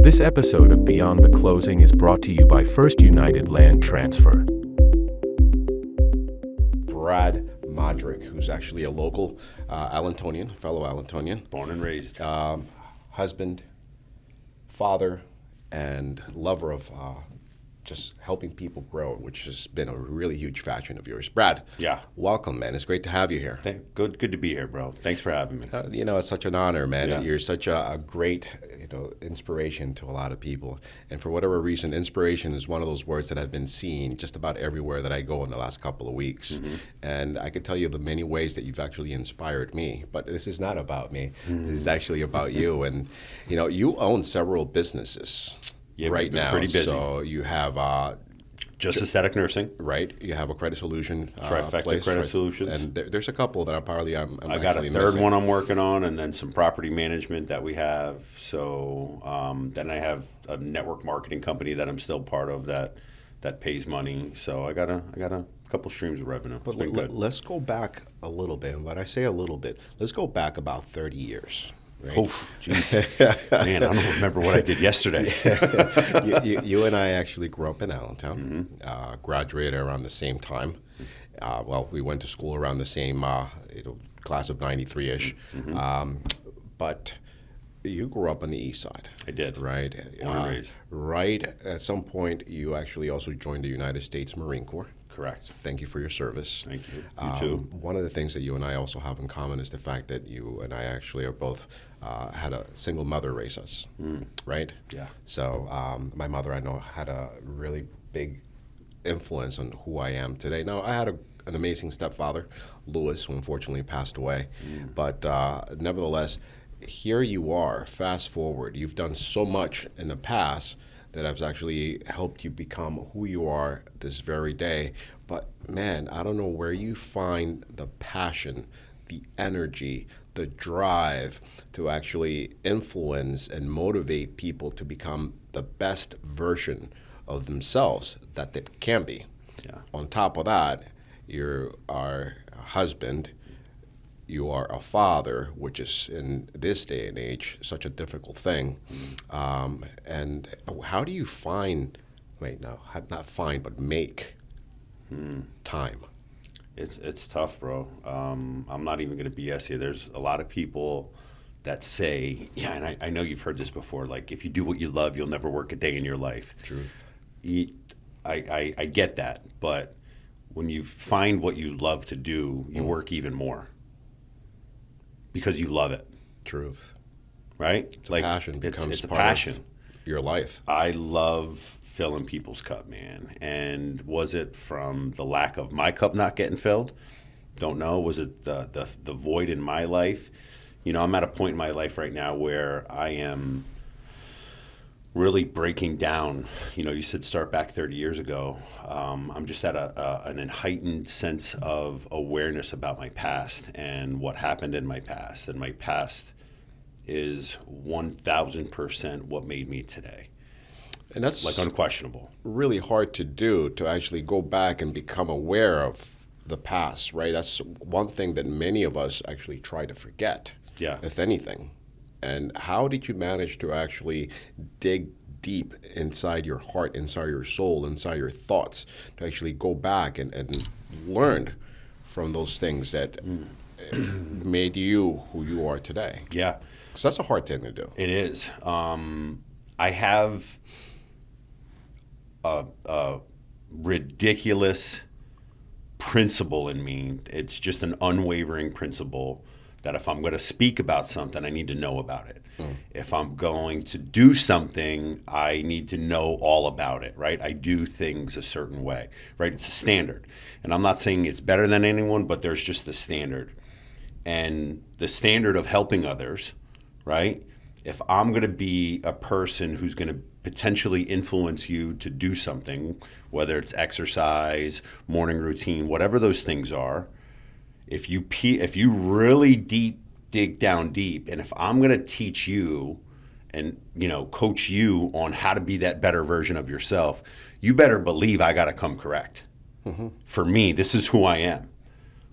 This episode of Beyond the Closing is brought to you by First United Land Transfer. Brad Modrich, who's actually a local Allentonian, fellow Allentonian. Born and raised. Husband, father, and lover of just helping people grow, which has been a really huge passion of yours. Brad, Yeah. welcome, man. It's great to have you here. Good to be here, bro. Thanks for having me. It's such an honor, man. Yeah. You're such a great, inspiration to a lot of people. And for whatever reason, inspiration is one of those words that I've been seeing just about everywhere that I go in the last couple of weeks. Mm-hmm. And I could tell you the many ways that you've actually inspired me. But this is not about me. This is actually about you. And, you own several businesses. Yeah, right now, pretty busy. So you have Just aesthetic nursing, right? You have a credit solution, Trifecta place, Credit Solutions, and there's a couple that I'm I got a actually third missing. one I'm working on, and then some property management that we have. So then I have a network marketing company that I'm still part of that pays money. So I got a couple streams of revenue. But it's been good. let's go back a little bit. And when I say a little bit, let's go back about 30 years. Right? Oh, jeez. Man, I don't remember what I did yesterday. you and I actually grew up in Allentown, graduated around the same time. We went to school around the same class of 93-ish. But you grew up on the east side. I did. Right? Born and raised. Right. At some point, you actually also joined the United States Marine Corps. Correct. Thank you for your service. Thank you. You too. One of the things that you and I also have in common is the fact that you and I actually are both had a single mother raise us, right? Yeah. So my mother, I know, had a really big influence on who I am today. Now, I had an amazing stepfather, Lewis, who unfortunately passed away. But nevertheless, here you are, fast forward. You've done so much in the past that has actually helped you become who you are this very day. But man, I don't know where you find the passion, the energy, the drive to actually influence and motivate people to become the best version of themselves that they can be. Yeah. On top of that, you're our husband, you are a father, which is in this day and age such a difficult thing. And how do you make time? It's tough, bro. I'm not even going to BS you. There's a lot of people that say, and I know you've heard this before, like, if you do what you love, you'll never work a day in your life. Truth. I get that, but when you find what you love to do, you work even more because you love it. Truth. Right? It's a passion. It's a part passion. Of your life. I love filling people's cup, man. And was it from the lack of my cup not getting filled? Don't know. Was it the void in my life? I'm at a point in my life right now where I am really breaking down. You said start back 30 years ago. I'm just at an heightened sense of awareness about my past and what happened in my past. And my past is 1,000% what made me today. And that's like unquestionable. Really hard to do, to actually go back and become aware of the past, right? That's one thing that many of us actually try to forget, if anything. And how did you manage to actually dig deep inside your heart, inside your soul, inside your thoughts, to actually go back and learn from those things that made you who you are today? Yeah. Because that's a hard thing to do. It is. I have a ridiculous principle in me. It's just an unwavering principle that if I'm going to speak about something, I need to know about it. If I'm going to do something, I need to know all about it, right? I do things a certain way, right? It's a standard. And I'm not saying it's better than anyone, but there's just the standard. And the standard of helping others, right? If I'm going to be a person who's going to potentially influence you to do something, whether it's exercise, morning routine, whatever those things are, if you really dig down deep, and if I'm going to teach you and coach you on how to be that better version of yourself, you better believe I got to come correct. For me, this is who I am,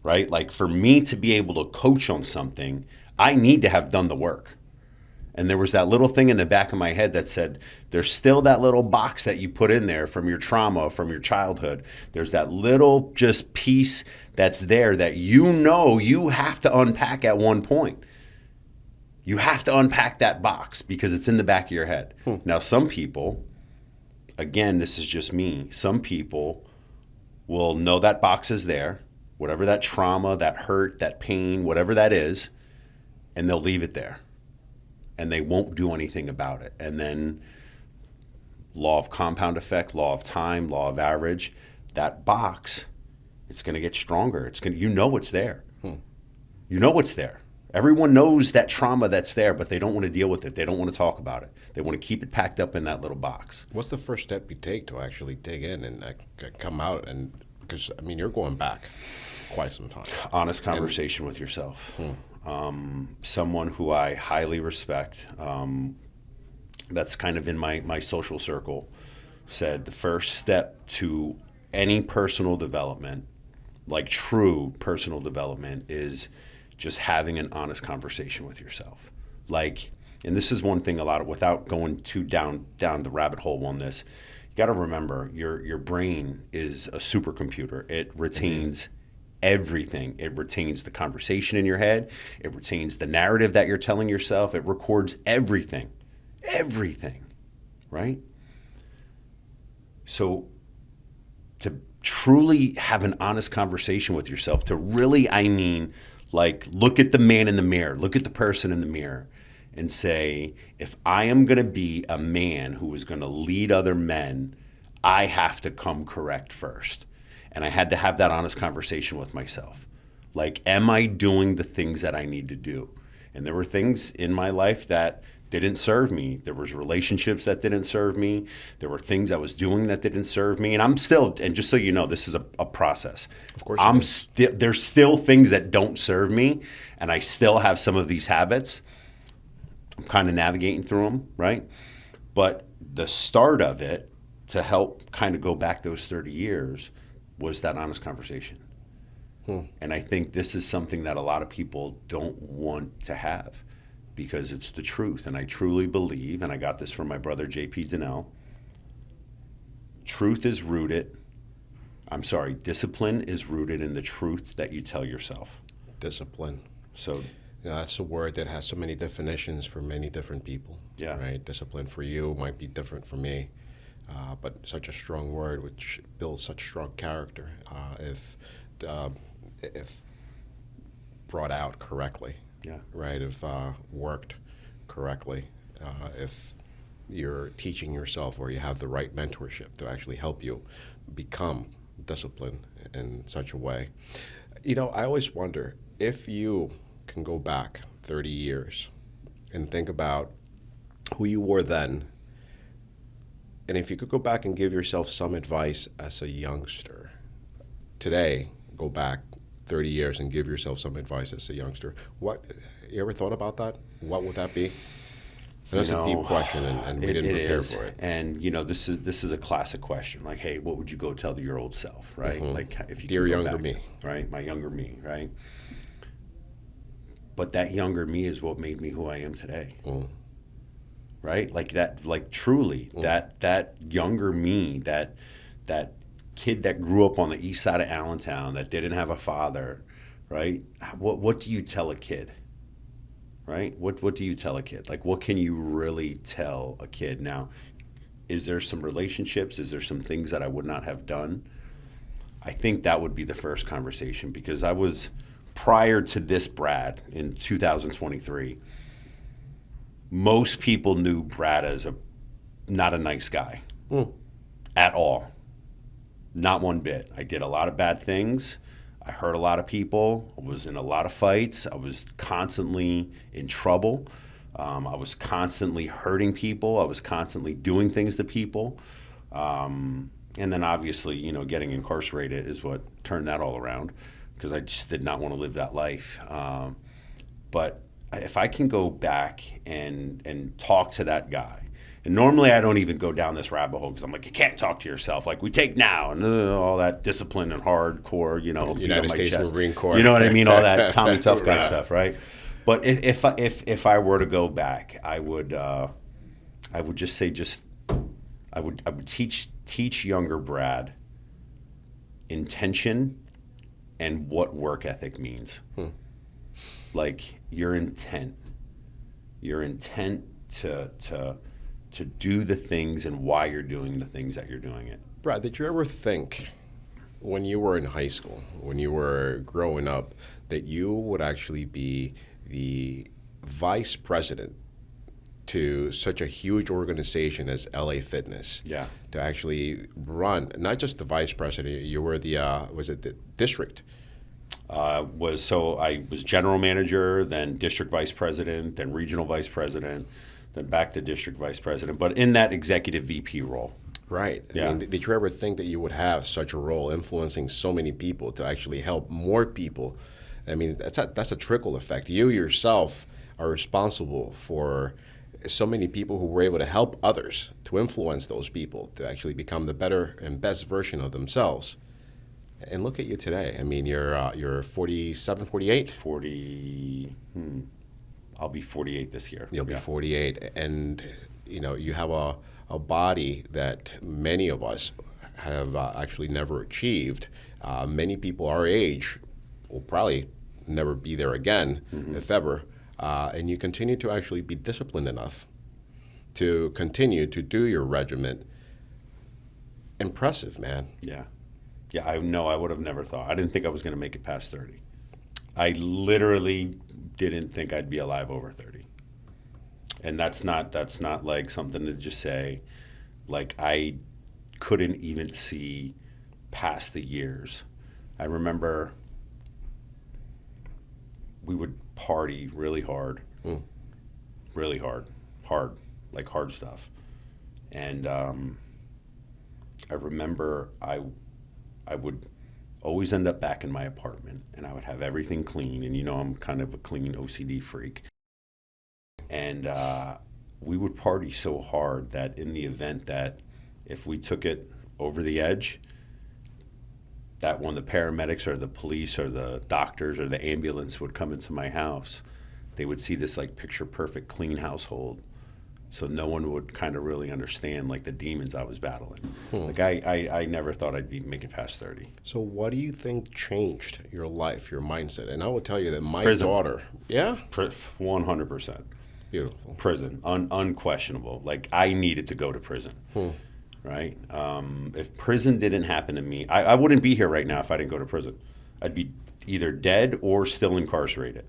right? Like, for me to be able to coach on something, I need to have done the work. And there was that little thing in the back of my head that said, there's still that little box that you put in there from your trauma, from your childhood. There's that little just piece that's there that you have to unpack at one point. You have to unpack that box because it's in the back of your head. Now, some people, again, this is just me, some people will know that box is there, whatever that trauma, that hurt, that pain, whatever that is, and they'll leave it there. And they won't do anything about it. And then law of compound effect, law of time, law of average, that box, it's going to get stronger. It's going, it's there. You know it's there. Everyone knows that trauma that's there, but they don't want to deal with it. They don't want to talk about it. They want to keep it packed up in that little box. What's the first step you take to actually dig in and come out? And because I mean, you're going back quite some time. Honest conversation with yourself. Someone who I highly respect, that's kind of in my social circle, said the first step to any personal development, like true personal development, is just having an honest conversation with yourself. Like, and this is one thing without going too down the rabbit hole on this, you got to remember your brain is a supercomputer. It retains everything. It retains the conversation in your head. It retains the narrative that you're telling yourself. It records everything, right? So to truly have an honest conversation with yourself, to really, like, look at the man in the mirror, look at the person in the mirror and say, if I am going to be a man who is going to lead other men, I have to come correct first. And I had to have that honest conversation with myself. Like, am I doing the things that I need to do? And there were things in my life that didn't serve me. There was relationships that didn't serve me. There were things I was doing that didn't serve me. And I'm still, and just so you know, this is a process. Of course. There's still things that don't serve me, and I still have some of these habits. I'm kind of navigating through them, right? But the start of it, to help kind of go back those 30 years, was that honest conversation. And I think this is something that a lot of people don't want to have because it's the truth. And I truly believe, and I got this from my brother, J.P. Donnell, discipline is rooted in the truth that you tell yourself. Discipline. So that's a word that has so many definitions for many different people. Yeah. Right? Discipline for you might be different from me. But such a strong word, which builds such strong character, if brought out correctly, right? If worked correctly, if you're teaching yourself or you have the right mentorship to actually help you become disciplined in such a way. You know, I always wonder if you can go back 30 years and think about who you were then. And if you could go back and give yourself some advice as a youngster, today, go back 30 years and give yourself some advice as a youngster, you ever thought about that? What would that be? And that's a deep question, and we didn't prepare for it. And, this is a classic question. Like, hey, what would you go tell your old self, right? Like, if you Dear younger me. Right? My younger me, right? But that younger me is what made me who I am today. Right? Like that, like truly, that younger me, that kid that grew up on the east side of Allentown, that didn't have a father, right? What do you tell a kid? Right? What do you tell a kid? Like, what can you really tell a kid? Now, is there some relationships? Is there some things that I would not have done? I think that would be the first conversation, because I was, prior to this Brad in 2023, most people knew Brad as not a nice guy at all. Not one bit. I did a lot of bad things. I hurt a lot of people. I was in a lot of fights. I was constantly in trouble. I was constantly hurting people. I was constantly doing things to people. And then obviously, getting incarcerated is what turned that all around, because I just did not want to live that life. But if I can go back and talk to that guy, and normally I don't even go down this rabbit hole, because I'm like, you can't talk to yourself. Like, we take now and all that discipline and hardcore, United States Marine Corps. You know what I mean? All that Tommy Tough Guy stuff, right? But if I were to go back, I would just say I would teach younger Brad intention and what work ethic means. Like your intent to do the things and why you're doing the things that you're doing it. Brad, did you ever think when you were in high school, when you were growing up, that you would actually be the vice president to such a huge organization as LA Fitness? Yeah. To actually run, not just the vice president, you were the, was it the district? I was general manager, then district vice president, then regional vice president, then back to district vice president, but in that executive VP role. Right. Yeah. I mean, did you ever think that you would have such a role influencing so many people to actually help more people? I mean, that's a trickle effect. You yourself are responsible for so many people who were able to help others, to influence those people to actually become the better and best version of themselves. And look at you today. I mean, you're 47, 48? 40, I'll be 48 this year. You'll be 48. And, you know, you have a body that many of us have actually never achieved. Many people our age will probably never be there again, if ever. And you continue to actually be disciplined enough to continue to do your regimen. Impressive, man. Yeah. Yeah, I know. I would have never thought. I didn't think I was going to make it past 30. I literally didn't think I'd be alive over 30. And that's not like something to just say. Like, I couldn't even see past the years. I remember we would party really hard, really hard, like hard stuff. And I remember I would always end up back in my apartment, and I would have everything clean. And you know, I'm kind of a clean OCD freak. And we would party so hard that in the event that if we took it over the edge, that when the paramedics or the police or the doctors or the ambulance would come into my house, they would see this like picture perfect clean household. So no one would kind of really understand like the demons I was battling. Like I never thought I'd make it past 30. So what do you think changed your life, your mindset? And I will tell you that my Prison. daughter, 100%. Beautiful. Prison, unquestionable. Like I needed to go to prison, right? If prison didn't happen to me, I wouldn't be here right now if I didn't go to prison. I'd be either dead or still incarcerated.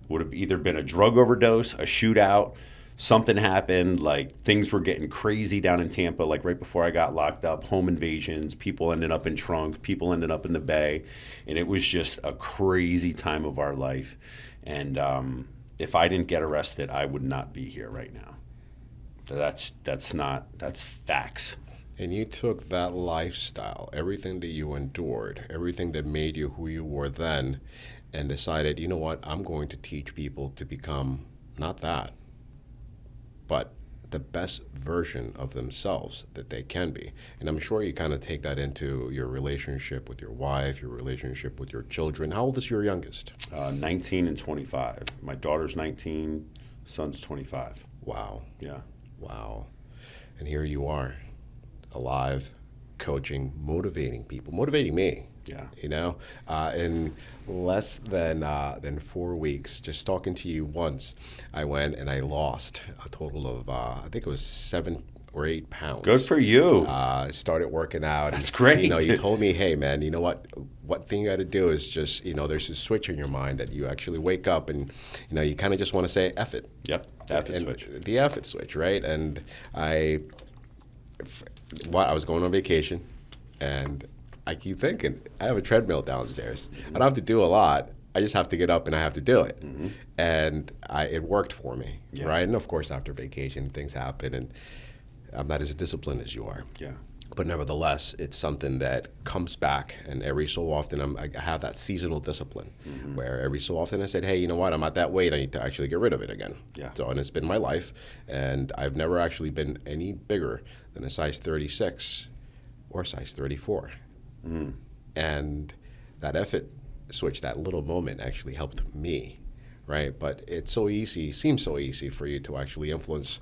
Would have either been a drug overdose, a shootout, something happened, like things were getting crazy down in Tampa, like right before I got locked up, home invasions, people ended up in trunk, people ended up in the Bay, and it was just a crazy time of our life. And if I didn't get arrested, I would not be here right now. That's facts. And you took that lifestyle, everything that you endured, everything that made you who you were then, and decided, you know what, I'm going to teach people to become not that, but the best version of themselves that they can be. And I'm sure you kind of take that into your relationship with your wife, your relationship with your children. How old is your youngest? 19 and 25. My daughter's 19, son's 25. Wow. Yeah. Wow. And here you are, alive, coaching, motivating people, motivating me. Yeah. You know, in less than 4 weeks, just talking to you once, I went and I lost a total of, I think it was 7 or 8 pounds. Good for you. I started working out. That's great. You know, you told me, hey, man, you know what thing you got to do is just, you know, there's a switch in your mind that you actually wake up and, you know, you kind of just want to say, F it. Yep, F it switch. The F it switch, right? And I was going on vacation, and I keep thinking, I have a treadmill downstairs. I don't have to do a lot. I just have to get up and I have to do it. And it worked for me, right? And of course, after vacation, things happen, and I'm not as disciplined as you are. Yeah. But nevertheless, it's something that comes back, and every so often I have that seasonal discipline where every so often I said, hey, you know what, I'm at that weight, I need to actually get rid of it again. Yeah. So, and it's been my life, and I've never actually been any bigger than a size 36 or size 34. And that effort switch, that little moment actually helped me right? But it's so easy, seems so easy for you to actually influence,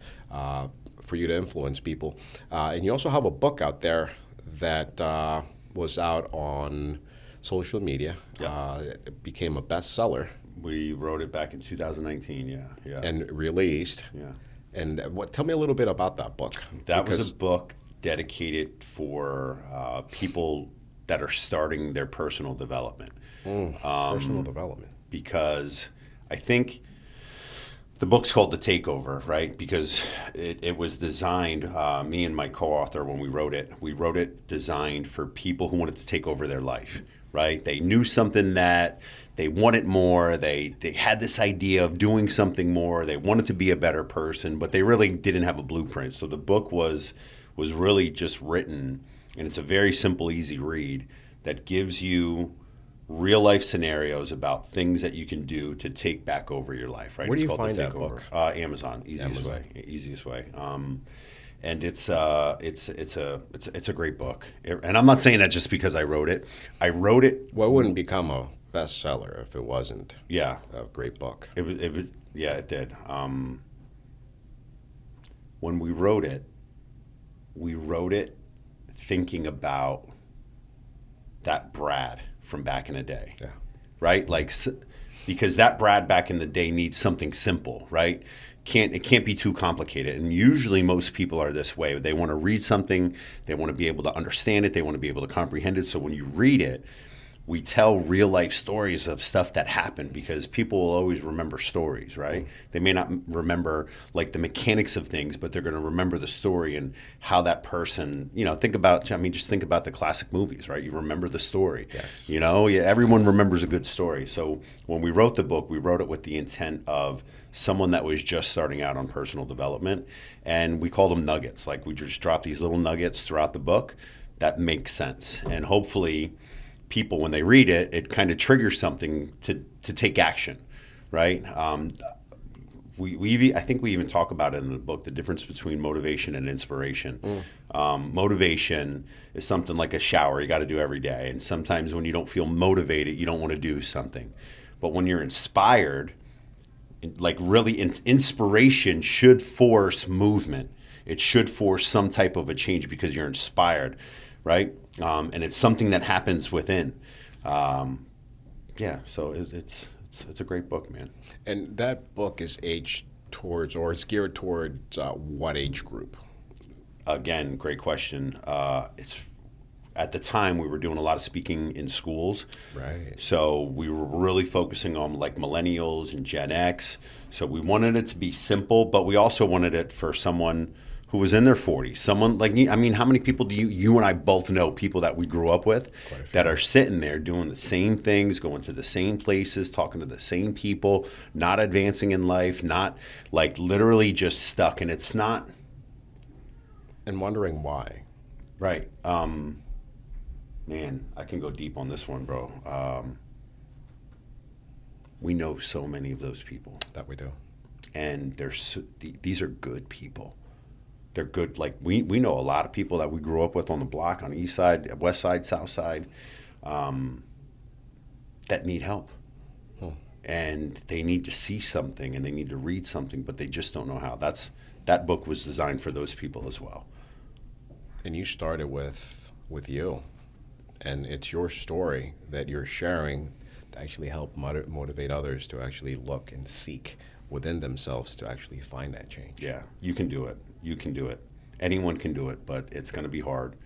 people. And you also have a book out there that was out on social media. Yeah. It became a bestseller We wrote it back in 2019. Yeah. and released. Yeah. And tell me a little bit about that book. That was Because- a book dedicated for people that are starting their personal development. personal development. Because I think the book's called The Takeover, right? Because it was designed, me and my co-author, when we wrote it designed for people who wanted to take over their life, right? They knew something that they wanted more. They had this idea of doing something more. They wanted to be a better person, but they really didn't have a blueprint. So the book was really just written, and it's a very simple, easy read that gives you real life scenarios about things that you can do to take back over your life, right? Where do It's you called find The that Takeover. book? Amazon, Amazon. easiest way. And it's a great book. And I'm not saying that just because I wrote it. I wrote it. Well, it wouldn't become a bestseller if it wasn't Yeah, a great book. yeah, it did. When we wrote it thinking about that Brad from back in the day. Yeah. Right? Like, because that Brad back in the day needs something simple, right? It can't be too complicated. And usually most people are this way. They want to read something, they want to be able to understand it, they want to be able to comprehend it. So when you read it, we tell real life stories of stuff that happened, because people will always remember stories, right? They may not remember like the mechanics of things, but they're going to remember the story and how that person, just think about the classic movies, right? You remember the story. Yes. Everyone remembers a good story. So when we wrote the book, we wrote it with the intent of someone that was just starting out on personal development, and we called them nuggets. Like, we just drop these little nuggets throughout the book that make sense, and hopefully people, when they read it, it kind of triggers something to take action, right? I think we even talk about it in the book, the difference between motivation and inspiration. Motivation is something like a shower you got to do every day, and sometimes when you don't feel motivated, you don't want to do something. But when you're inspired, like really, inspiration should force movement. It should force some type of a change because you're inspired, right? And it's something that happens within. So it's a great book, man. And that book is aged towards, or it's geared towards what age group? Again, great question. It's at the time we were doing a lot of speaking in schools. Right. So we were really focusing on like millennials and Gen X. So we wanted it to be simple, but we also wanted it for someone who was in their 40s. Someone like me. I mean, how many people do you and I both know, people that we grew up with, that are sitting there doing the same things, going to the same places, talking to the same people, not advancing in life, not like literally just stuck. And it's not. And wondering why. Right. Man, I can go deep on this one, bro. We know so many of those people. That we do. And these are good people. They're good. Like, we know a lot of people that we grew up with on the block, on the east side, west side, south side, that need help. And they need to see something and they need to read something, but they just don't know how. That book was designed for those people as well. And you started with you. And it's your story that you're sharing to actually help motivate others to actually look and seek within themselves to actually find that change. Yeah, you can do it. You can do it. Anyone can do it, but it's going to be hard.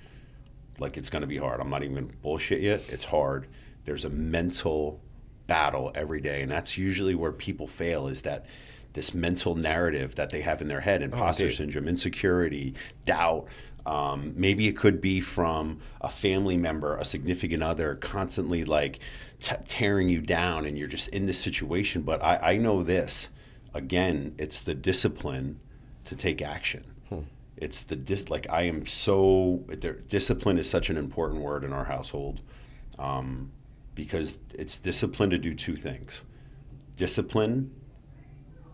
Like, it's going to be hard. I'm not even going to bullshit you. It's hard. There's a mental battle every day, and that's usually where people fail, is that this mental narrative that they have in their head, imposter syndrome, insecurity, doubt. Maybe it could be from a family member, a significant other, constantly like tearing you down, and you're just in this situation. But I know this. Again, it's the discipline to take action. It's I am so, discipline is such an important word in our household, because it's discipline to do two things. Discipline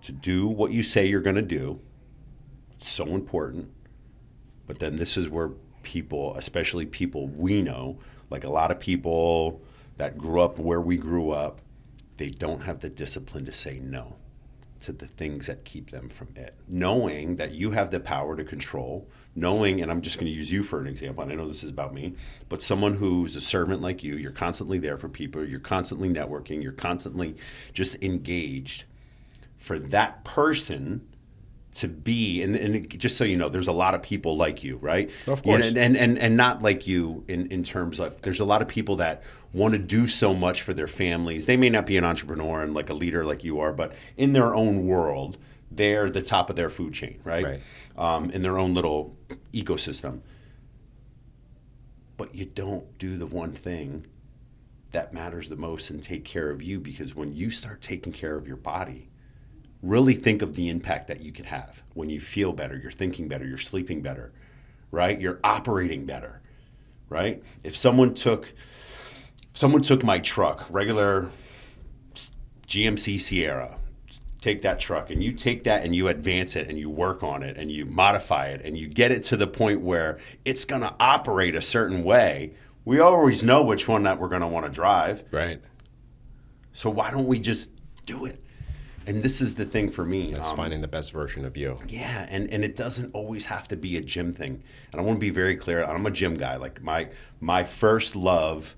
to do what you say you're going to do. It's so important. But then this is where people, especially people we know, like a lot of people that grew up where we grew up, they don't have the discipline to say no to the things that keep them from it. Knowing that you have the power to control, knowing, and I'm just going to use you for an example, and I know this is about me, but someone who's a servant like you're constantly there for people, you're constantly networking, you're constantly just engaged. For that person to be, and just so you know, there's a lot of people like you, right? Of course. And not like you in terms of, there's a lot of people that want to do so much for their families. They may not be an entrepreneur and like a leader like you are, but in their own world, they're the top of their food chain, right? In their own little ecosystem. But you don't do the one thing that matters the most and take care of you, because when you start taking care of your body, really think of the impact that you could have when you feel better, you're thinking better, you're sleeping better, right? You're operating better, right? If someone took my truck, regular GMC Sierra, take that truck and you take that and you advance it and you work on it and you modify it and you get it to the point where it's going to operate a certain way, we always know which one that we're going to want to drive. Right. So why don't we just do it? And this is the thing for me. It's finding the best version of you. Yeah, and it doesn't always have to be a gym thing. And I want to be very clear, I'm a gym guy. Like my first love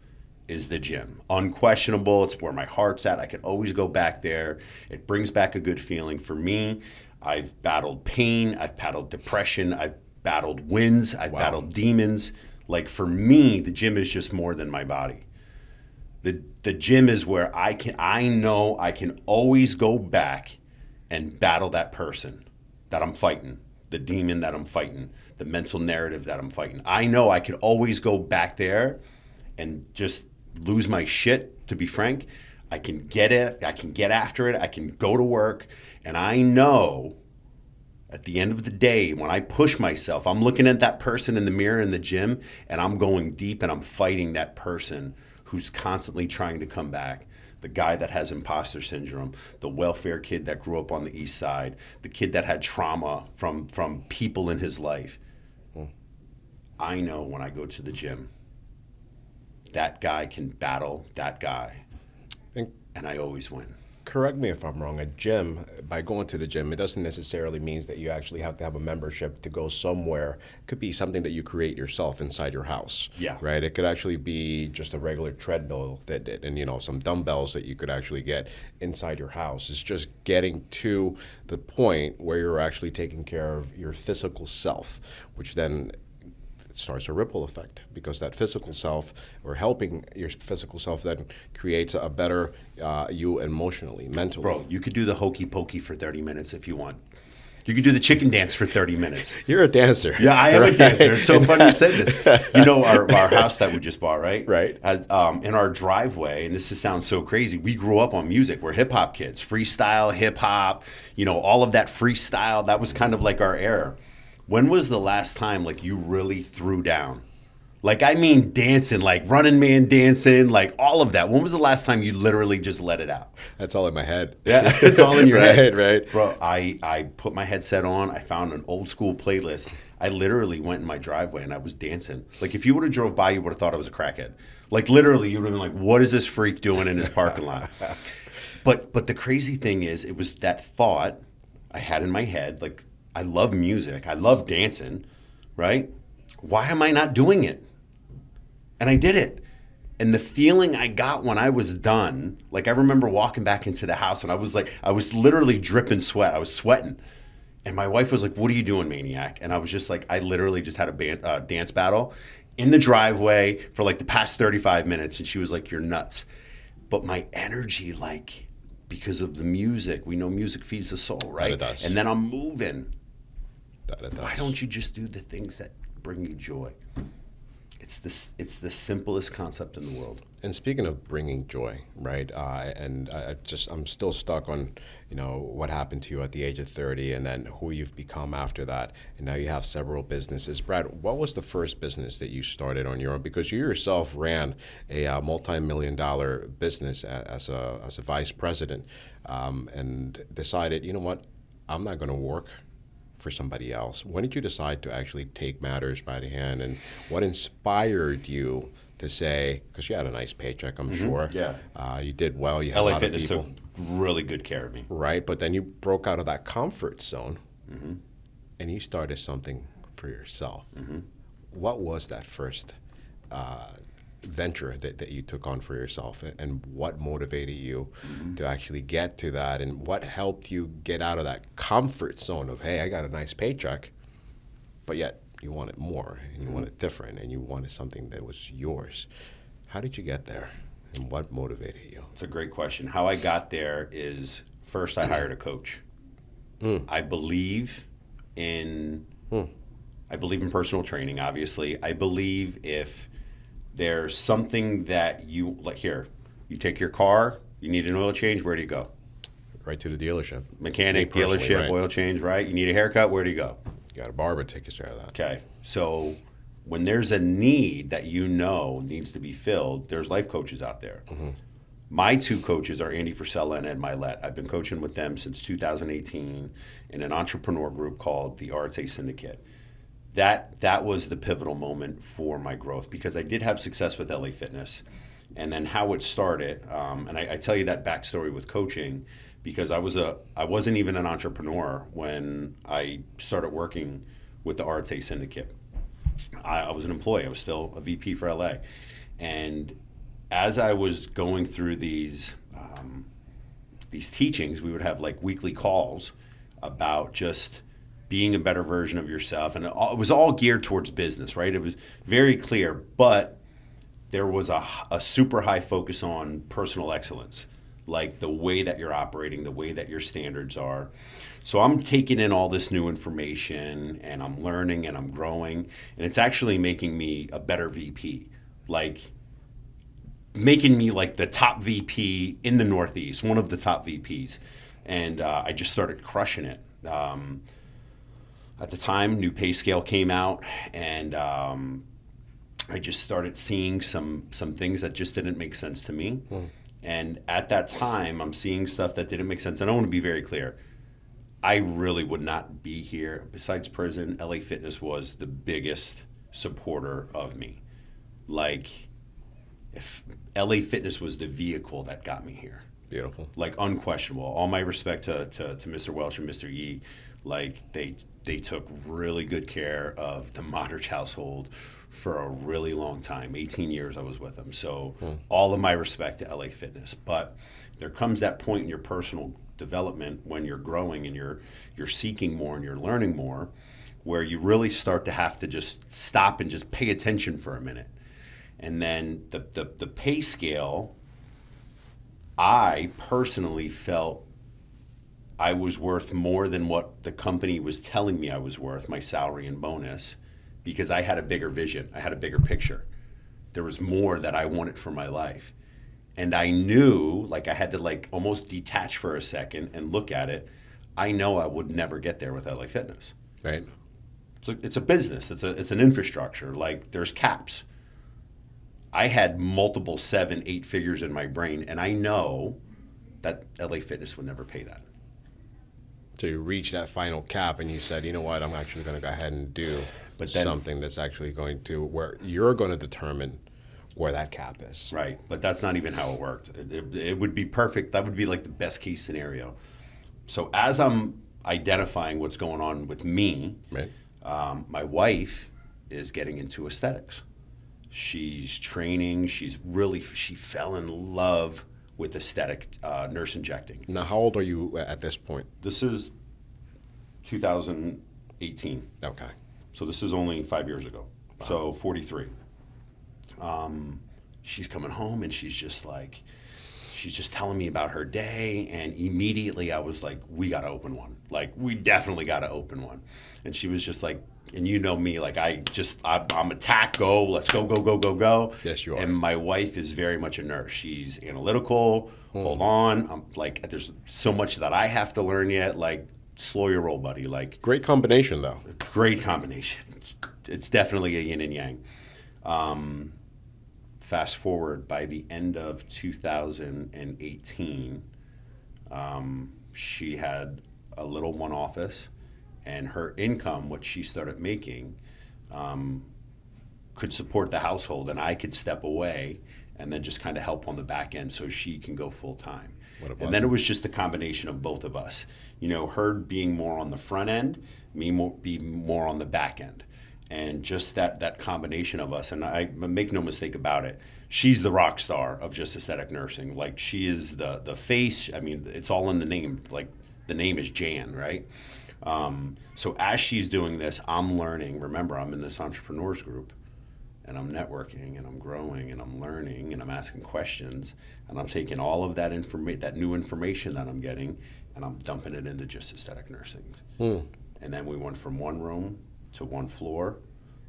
is the gym. Unquestionable, it's where my heart's at. I could always go back there. It brings back a good feeling. For me, I've battled pain, I've battled depression, I've battled wins, I've battled demons. Like for me, the gym is just more than my body. The gym is where I know I can always go back and battle that person that I'm fighting, the demon that I'm fighting, the mental narrative that I'm fighting. I know I could always go back there and just lose my shit, to be frank. I can get it, I can get after it, I can go to work, and I know at the end of the day, when I push myself, I'm looking at that person in the mirror in the gym, and I'm going deep and I'm fighting that person who's constantly trying to come back. The guy that has imposter syndrome, the welfare kid that grew up on the east side, the kid that had trauma from people in his life. I know when I go to the gym, that guy can battle that guy, and I always win. Correct me if I'm wrong. A gym, by going to the gym, it doesn't necessarily mean that you actually have to have a membership to go somewhere. It could be something that you create yourself inside your house. Yeah. Right? It could actually be just a regular treadmill and some dumbbells that you could actually get inside your house. It's just getting to the point where you're actually taking care of your physical self, which then starts a ripple effect, because that physical self, or helping your physical self, then creates a better you emotionally, mentally. Bro, you could do the hokey pokey for 30 minutes if you want. You could do the chicken dance for 30 minutes. You're a dancer. Yeah, I am a dancer. It's so funny you said this. You know, our house that we just bought, right? Right. Has, in our driveway, and this sounds so crazy, we grew up on music. We're hip hop kids. Freestyle, hip hop, all of that freestyle, that was kind of like our era. When was the last time, like, you really threw down? Like, I mean dancing, like Running Man dancing, like all of that. When was the last time you literally just let it out? That's all in my head. Yeah, it's all in your head. Right. Bro, I put my headset on. I found an old school playlist. I literally went in my driveway and I was dancing. Like, if you would have drove by, you would have thought I was a crackhead. Like, literally, you would have been like, what is this freak doing in his parking lot? But the crazy thing is, it was that thought I had in my head, like, I love music. I love dancing, right? Why am I not doing it? And I did it. And the feeling I got when I was done, like, I remember walking back into the house and I was literally dripping sweat. I was sweating. And my wife was like, what are you doing, maniac? And I was just like, I literally just had a dance battle in the driveway for like the past 35 minutes. And she was like, you're nuts. But my energy, like, because of the music, we know music feeds the soul, right? That it does. And then I'm moving. That it does. Why don't you just do the things that bring you joy? It's the simplest concept in the world. And speaking of bringing joy, right? I'm still stuck on, what happened to you at the age of 30, and then who you've become after that. And now you have several businesses. Brad, what was the first business that you started on your own? Because you yourself ran a multi-million-dollar business as a vice president, and decided, you know what, I'm not going to work for somebody else. When did you decide to actually take matters by the hand, and what inspired you to say, because you had a nice paycheck, I'm sure. Yeah. You did well. You had a LA lot Fitness of people. took really good care of me. Right, but then you broke out of that comfort zone and you started something for yourself. What was that first venture that you took on for yourself, and what motivated you to actually get to that, and what helped you get out of that comfort zone of, hey, I got a nice paycheck, but yet you wanted more and you wanted different and you wanted something that was yours. How did you get there, and what motivated you? It's a great question. How I got there is, first I hired a coach. I believe in personal training, obviously. I believe if there's something that you, like here, you take your car, you need an oil change, where do you go? Right to the dealership. Mechanic, Me personally, dealership, right. oil change, right? You need a haircut, where do you go? You got a barber, take you straight out of that. Okay, so when there's a need that you know needs to be filled, there's life coaches out there. My two coaches are Andy Frisella and Ed Milet. I've been coaching with them since 2018 in an entrepreneur group called the Arte Syndicate. That was the pivotal moment for my growth, because I did have success with LA Fitness. And then how it started, and I tell you that backstory with coaching because I wasn't even an entrepreneur when I started working with the Arte Syndicate. I was an employee. I was still a VP for LA. And as I was going through these teachings, we would have like weekly calls about just being a better version of yourself. And it was all geared towards business, right? It was very clear, but there was a super high focus on personal excellence, like the way that you're operating, the way that your standards are. So I'm taking in all this new information and I'm learning and I'm growing, and it's actually making me a better VP, like making me like the top VP in the Northeast, one of the top VPs. And I just started crushing it. At the time, new pay scale came out, and I just started seeing some things that just didn't make sense to me. And at that time, I'm seeing stuff that didn't make sense. And I want to be very clear. I really would not be here. Besides prison, LA Fitness was the biggest supporter of me. Like, if LA Fitness was the vehicle that got me here. Beautiful. Like, unquestionable. All my respect to Mr. Welch and Mr. Yee. Like, they took really good care of the Modrich household for a really long time. 18 years I was with them. So all of my respect to LA Fitness. But there comes that point in your personal development when you're growing and you're seeking more and you're learning more, where you really start to have to just stop and just pay attention for a minute. And then the pay scale, I personally felt I was worth more than what the company was telling me I was worth, my salary and bonus, because I had a bigger vision. I had a bigger picture. There was more that I wanted for my life. And I knew, like, I had to like almost detach for a second and look at it. I know I would never get there with LA Fitness. Right. It's a business. It's an infrastructure. Like, there's caps. I had multiple 7, 8 figures in my brain, and I know that LA Fitness would never pay that. So you reached that final cap and you said, you know what, I'm actually going to go ahead and do something that's actually going to, where you're going to determine where that cap is. Right, but that's not even how it worked. It would be perfect. That would be like the best case scenario. So as I'm identifying what's going on with me, Right. My wife is getting into aesthetics. She's training. She fell in love with aesthetic nurse injecting. Now, how old are you at this point? This is 2018. Okay. So this is only 5 years ago. Wow. So 43. She's coming home and she's just telling me about her day, and immediately I was like, we got to open one. Like, we definitely got to open one. And she was just like, and you know me, like I'm attack, go, let's go. Yes, you are. And my wife is very much a nurse. She's analytical, hold on. I'm like, there's so much that I have to learn yet. Like, slow your roll, buddy. Like, Great combination, though. great combination. It's definitely a yin and yang. Fast forward, by the end of 2018, she had a little one office, and her income, what she started making, could support the household, and I could step away and then just kind of help on the back end so she can go full time. And then it was just the combination of both of us. Her being more on the front end, me being more on the back end. And just that combination of us, and I make no mistake about it, she's the rock star of just aesthetic nursing. Like, she is the face. I mean, it's all in the name. Like, the name is Jan, right? So as she's doing this, I'm learning. Remember, I'm in this entrepreneurs group, and I'm networking, and I'm growing, and I'm learning, and I'm asking questions, and I'm taking all of that that new information that I'm getting, and I'm dumping it into just aesthetic nursing. And then we went from one room to one floor.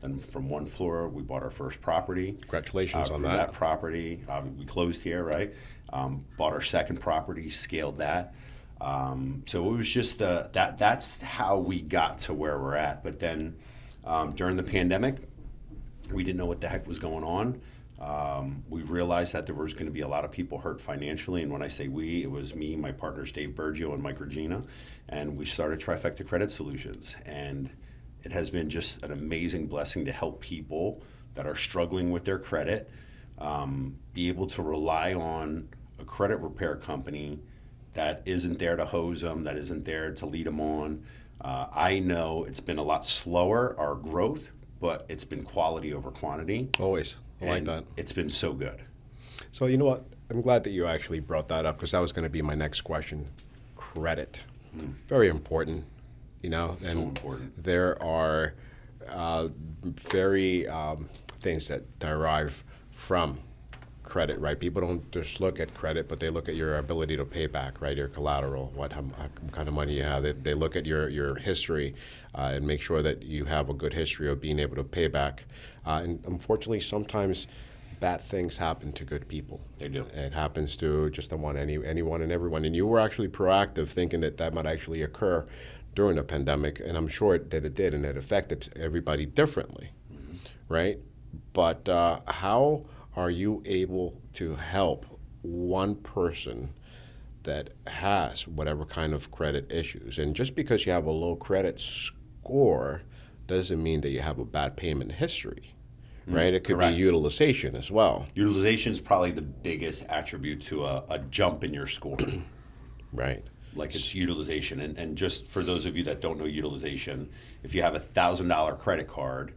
Then from one floor, we bought our first property. Congratulations on that. That property, we closed here, right? Bought our second property, scaled that. So it was just that's how we got to where we're at. But then during the pandemic, we didn't know what the heck was going on. We realized that there was going to be a lot of people hurt financially. And when I say we, it was me, my partners, Dave Bergio and Mike Regina. And we started Trifecta Credit Solutions. And it has been just an amazing blessing to help people that are struggling with their credit be able to rely on a credit repair company that isn't there to hose them, that isn't there to lead them on. I know it's been a lot slower, our growth, but it's been quality over quantity. Always. I like that. It's been so good. So you know what? I'm glad that you actually brought that up, because that was going to be my next question. Credit. Very important. And so important. There are very things that derive from credit, right? People don't just look at credit, but they look at your ability to pay back, right? Your collateral, what kind of money you have. They look at your history and make sure that you have a good history of being able to pay back. And unfortunately, sometimes bad things happen to good people. They do. It happens to just anyone and everyone. And you were actually proactive, thinking that might actually occur during the pandemic, and I'm sure that it did, and it affected everybody differently, right? But how are you able to help one person that has whatever kind of credit issues? And just because you have a low credit score doesn't mean that you have a bad payment history, right? It could Correct. be utilization as well. Utilization is probably the biggest attribute to a jump in your score. Right. Like, it's utilization. And just for those of you that don't know utilization, if you have a $1,000 credit card,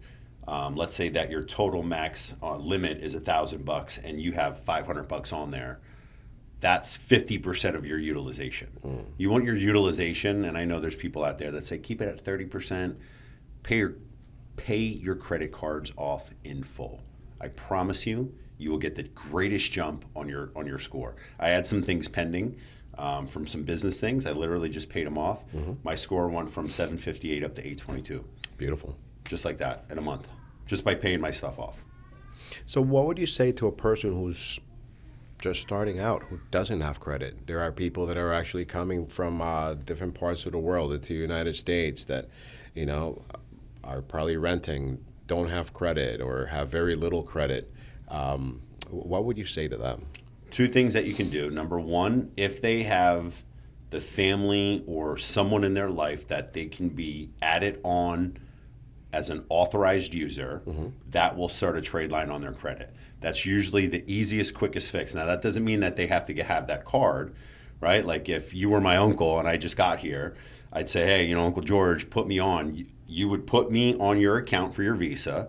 let's say that your total max limit is $1,000 and you have $500 on there, that's 50% of your utilization. You want your utilization, and I know there's people out there that say keep it at 30%, pay your credit cards off in full. I promise you, you will get the greatest jump on your score. I had some things pending. From some business things, I literally just paid them off. My score went from 758 up to 822. Beautiful. Just like that in a month, just by paying my stuff off. So what would you say to a person who's just starting out, who doesn't have credit? There are people that are actually coming from different parts of the world into the United States that, are probably renting, don't have credit, or have very little credit. What would you say to them? Two things that you can do. Number one, if they have the family or someone in their life that they can be added on as an authorized user, that will start a trade line on their credit. That's usually the easiest, quickest fix. Now, that doesn't mean that they have to have that card, right? Like, if you were my uncle and I just got here, I'd say, hey, Uncle George, put me on. You would put me on your account for your Visa.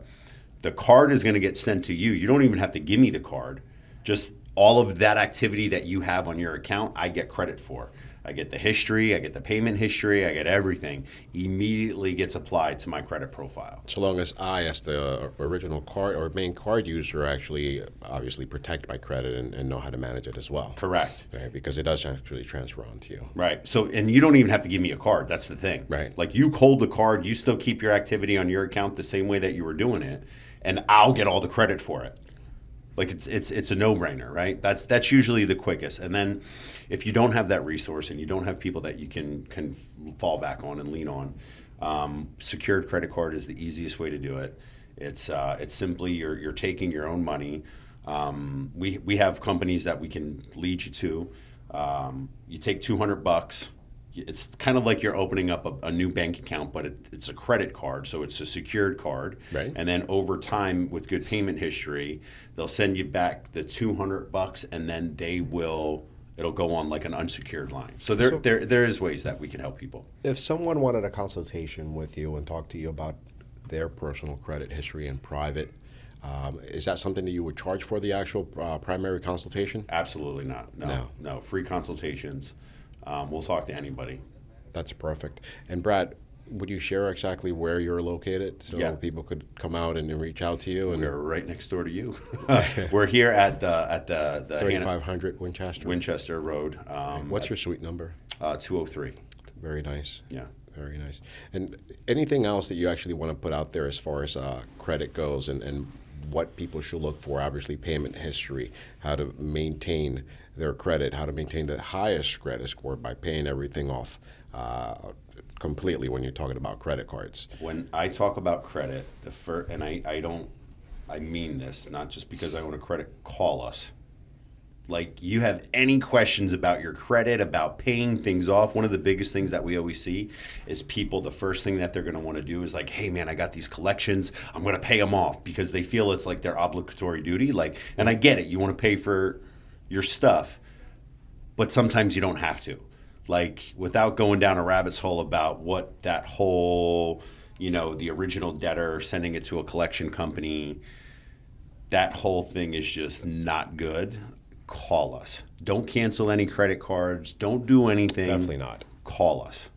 The card is going to get sent to you. You don't even have to give me the card. Just all of that activity that you have on your account, I get credit for. I get the history, I get the payment history, I get everything. Immediately gets applied to my credit profile. So long as I, as the original card or main card user, actually obviously protect my credit and know how to manage it as well. Correct. Right, because it does actually transfer on to you. Right. So, and you don't even have to give me a card. That's the thing. Right. Like, you hold the card, you still keep your activity on your account the same way that you were doing it, and I'll get all the credit for it. Like, it's a no-brainer, right? That's usually the quickest. And then if you don't have that resource and you don't have people that you can fall back on and lean on, secured credit card is the easiest way to do it. It's simply you're taking your own money. We have companies that we can lead you to. You take $200 it's kind of like you're opening up a new bank account, but it's a credit card, so it's a secured card. Right. And then over time, with good payment history, they'll send you back the $200, and then it'll go on like an unsecured line. So there is ways that we can help people. If someone wanted a consultation with you and talk to you about their personal credit history in private, is that something that you would charge for the actual primary consultation? Absolutely not. No. Free consultations. We'll talk to anybody. That's perfect. And Brad, would you share exactly where you're located so people could come out and reach out to you? And we're right next door to you. We're here at the 3500 Winchester Road. What's your suite number? 203. Very nice. Yeah. Very nice. And anything else that you actually want to put out there as far as credit goes and what people should look for? Obviously, payment history, how to maintain their credit, how to maintain the highest credit score by paying everything off completely when you're talking about credit cards. When I talk about credit, I mean this, not just because I own a credit, call us. Like, you have any questions about your credit, about paying things off, one of the biggest things that we always see is people, the first thing that they're going to want to do is like, hey man, I got these collections, I'm going to pay them off, because they feel it's like their obligatory duty. Like, and I get it, you want to pay for your stuff, but sometimes you don't have to. Like, without going down a rabbit's hole about what that whole, the original debtor sending it to a collection company, that whole thing is just not good. Call us. Don't cancel any credit cards. Don't do anything. Definitely not. Call us.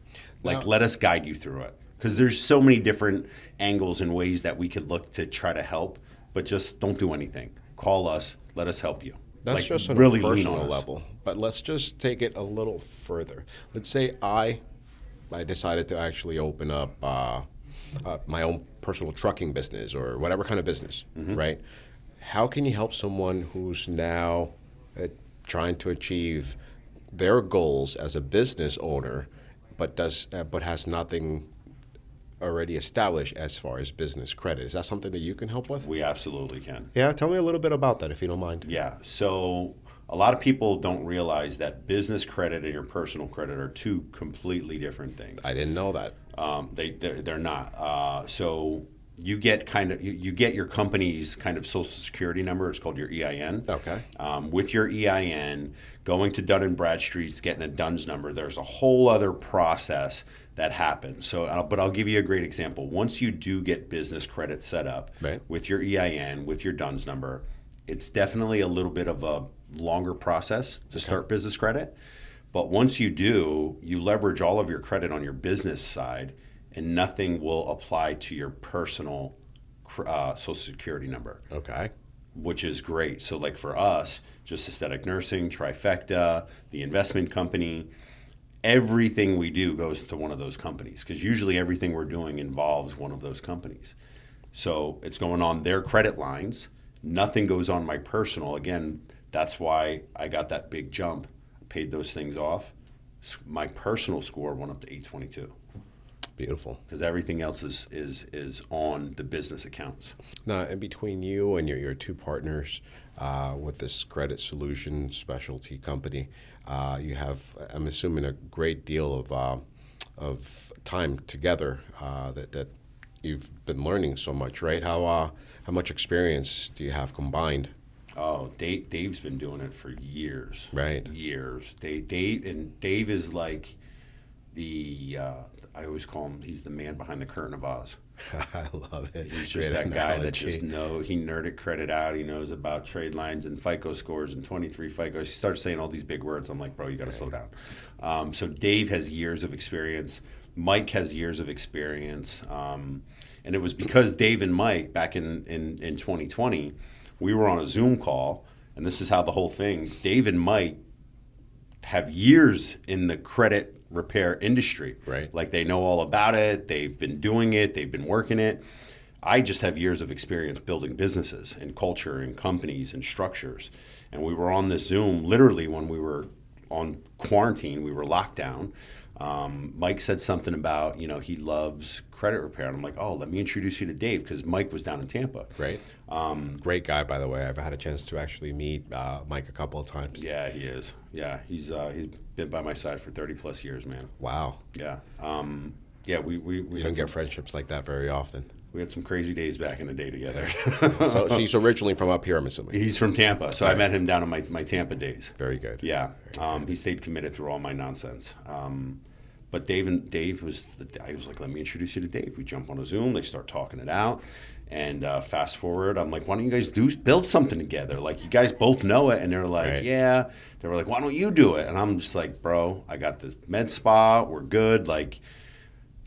Let us guide you through it. Because there's so many different angles and ways that we could look to try to help, but just don't do anything. Call us. Let us help you. That's just on really a personal lean on us. level. But let's just take it a little further. Let's say I decided to actually open up my own personal trucking business or whatever kind of business, right? How can you help someone who's now trying to achieve their goals as a business owner, but has nothing already established as far as business credit? Is that something that you can help with? We absolutely can. Yeah, tell me a little bit about that if you don't mind. Yeah, so a lot of people don't realize that business credit and your personal credit are two completely different things. I didn't know that. They're not. So you get you get your company's kind of social security number. It's called your EIN. Okay. With your EIN, going to Dun & Bradstreet's, getting a DUNS number, there's a whole other process that happens. So, but I'll give you a great example. Once you do get business credit set up with your EIN, with your DUNS number, it's definitely a little bit of a longer process to start business credit. But once you do, you leverage all of your credit on your business side, and nothing will apply to your personal social security number. Okay. Which is great. So like for us, just aesthetic nursing, Trifecta, the investment company, everything we do goes to one of those companies, because usually everything we're doing involves one of those companies. So it's going on their credit lines. Nothing goes on my personal. Again, that's why I got that big jump, paid those things off. My personal score went up to 822. Beautiful. Because everything else is on the business accounts. Now, in between you and your two partners with this credit solution specialty company, you have, I'm assuming, a great deal of time together that you've been learning so much, right? How much experience do you have combined? Oh, Dave's been doing it for years. Right. Years. Dave is like the I always call him, he's the man behind the curtain of Oz. I love it. He's just that guy that just he nerded credit out. He knows about trade lines and FICO scores and 23 FICO. He starts saying all these big words. I'm like, bro, you got to slow down. So Dave has years of experience. Mike has years of experience. And it was because Dave and Mike, back in 2020, we were on a Zoom call, and this is how the whole thing, Dave and Mike have years in the credit repair industry. Right. Like they know all about it. They've been doing it. They've been working it. I just have years of experience building businesses and culture and companies and structures. And we were on this Zoom literally when we were on quarantine. We were locked down. Mike said something about, he loves credit repair. And I'm like, oh, let me introduce you to Dave, because Mike was down in Tampa. Great. Great guy, by the way. I've had a chance to actually meet Mike a couple of times. Yeah, he is. Yeah, he's been by my side for 30 plus years, man. Wow. Yeah. Yeah, we You don't get friendships like that very often. We had some crazy days back in the day together. So he's originally from up here, I'm assuming. He's from Tampa, so I met him down in my Tampa days. Very good. Yeah, he stayed committed through all my nonsense. But Dave was the guy who was like, let me introduce you to Dave. We jump on a Zoom, they start talking it out. And fast forward, I'm like, why don't you guys build something together? Like, you guys both know it. And they're like, right. Yeah. They were like, why don't you do it? And I'm just like, bro, I got this med spa. We're good. Like,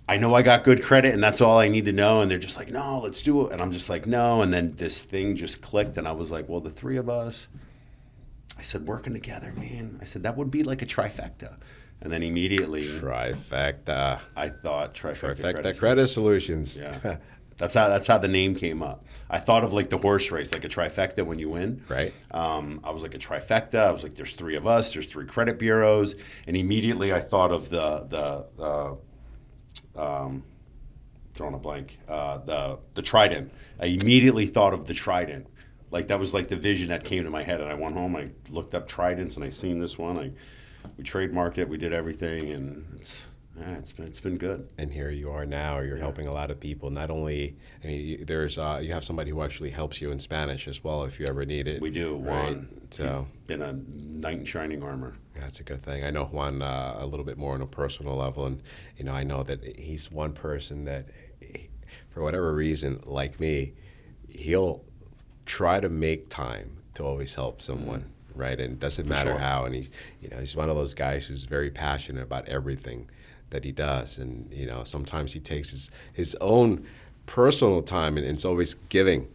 I know I got good credit, and that's all I need to know. And they're just like, no, let's do it. And I'm just like, no. And then this thing just clicked, and I was like, well, the three of us, I said, working together, man. I said, that would be like a trifecta. And then immediately, Trifecta. I thought Trifecta Credit Solutions. Yeah. That's how the name came up. I thought of like the horse race, like a trifecta when you win. Right. I was like a trifecta. I was like, there's three of us. There's three credit bureaus. And immediately I thought of drawing a blank, the trident. I immediately thought of the trident. Like, that was like the vision that came to my head. And I went home, I looked up tridents, and I seen this one. We trademarked it. We did everything, and it's been good. And here you are now. You're helping a lot of people. Not only, I mean, there's you have somebody who actually helps you in Spanish as well if you ever need it. We do. Right? Juan. So he's been a knight in shining armor. That's a good thing. I know Juan a little bit more on a personal level, and I know that he's one person that, for whatever reason, like me, he'll try to make time to always help someone. Right, and it doesn't matter how. And he's one of those guys who's very passionate about everything that he does. And sometimes he takes his own personal time, and it's always giving,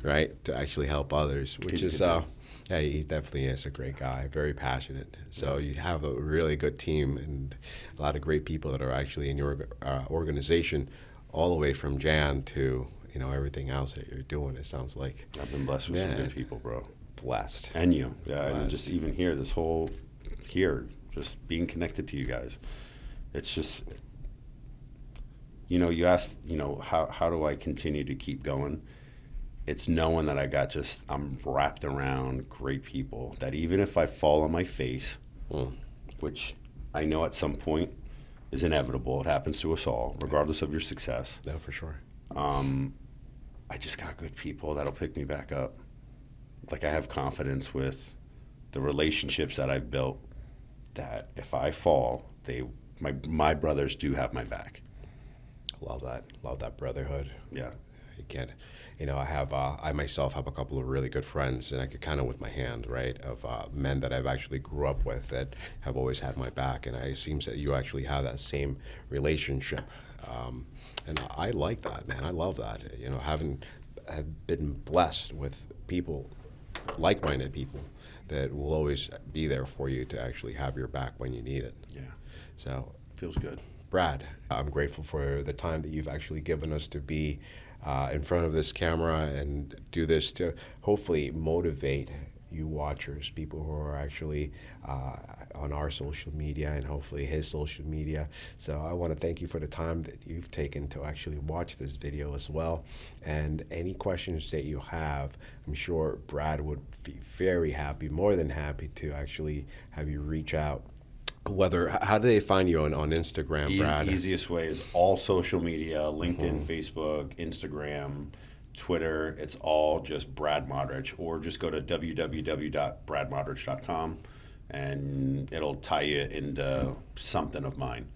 right, to actually help others. Which is, yeah, he definitely is a great guy, very passionate. So you have a really good team and a lot of great people that are actually in your organization, all the way from Jan to everything else that you're doing. It sounds like I've been blessed with some good people, bro. Blessed. And you. Yeah, and just even here, just being connected to you guys. It's just, you asked, how do I continue to keep going? It's knowing that I'm wrapped around great people, that even if I fall on my face, which I know at some point is inevitable, it happens to us all, regardless of your success. No, for sure. I just got good people that'll pick me back up. Like, I have confidence with the relationships that I've built, that if I fall, my brothers do have my back. Love that brotherhood. Yeah. You can't, I myself have a couple of really good friends, and I could count them with my hand, right, of men that I've actually grew up with that have always had my back, and it seems that you actually have that same relationship. And I like that, man. I love that. Have been blessed with people, like-minded people, that will always be there for you to actually have your back when you need it. Yeah. So Feels good. Brad, I'm grateful for the time that you've actually given us to be in front of this camera and do this to hopefully motivate you watchers, people who are actually on our social media and hopefully his social media. So I want to thank you for the time that you've taken to actually watch this video as well. And any questions that you have, I'm sure Brad would be very happy, more than happy, to actually have you reach out. How do they find you on Instagram, Brad? Easiest way is all social media, LinkedIn, Facebook, Instagram, Twitter. It's all just Brad Modrich, or just go to www.bradmodrich.com and it'll tie you into something of mine.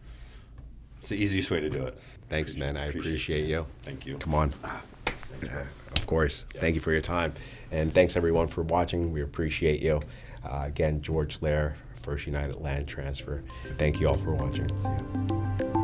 It's the easiest way to do it. Thanks, man. I appreciate you. Thank you. Come on. Thanks, bro. Of course. Yeah. Thank you for your time. And thanks, everyone, for watching. We appreciate you. Again, George Lair, First United Land Transfer. Thank you all for watching. See you.